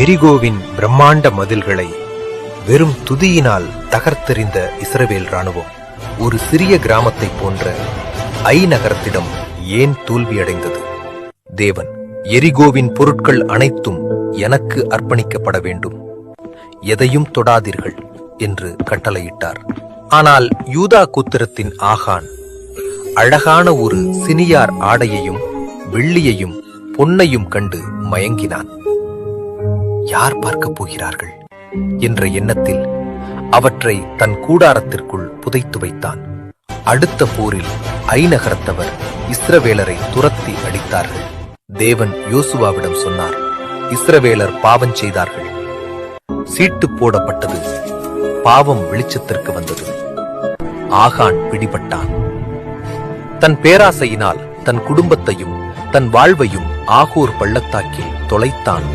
எரிகோவின் பிரம்மாண்ட மதில்களை வெறும் துதியினால் தகர்த்தெறிந்த இஸ்ரவேல் ராணுவம் ஒரு சிறிய கிராமத்தை போன்ற ஐ நகரத்திடம் ஏன் தோல்வியடைந்தது? தேவன், எரிகோவின் பொருட்கள் அனைத்தும் எனக்கு அர்ப்பணிக்கப்பட வேண்டும், எதையும் தொடாதீர்கள் என்று கட்டளையிட்டார். ஆனால் யூதா கோத்திரத்தின் ஆகான் அழகான ஒரு சினியார் ஆடையையும் வெள்ளியையும் பொன்னையும் கண்டு மயங்கினான். யார் பார்க்கப் போகிறார்கள் என்ற எண்ணத்தில் அவற்றை தன் கூடாரத்திற்குள் புதைத்து வைத்தான். அடுத்த போரில் ஐ நகரத்தவர் இஸ்ரவேலரை துரத்தி அடித்தார்கள். தேவன் யோசுவாவிடம் சொன்னார், இஸ்ரவேலர் பாவம் செய்தார்கள், சீட்டு போடப்பட்டது, பாவம் வெளிச்சத்திற்கு வந்தது. ஆகான் பிடிபட்டான். தன் பேராசையினால் தன் குடும்பத்தையும் தன் வாழ்வையும் ஆகூர் பள்ளத்தாக்கில் தொலைத்தான்.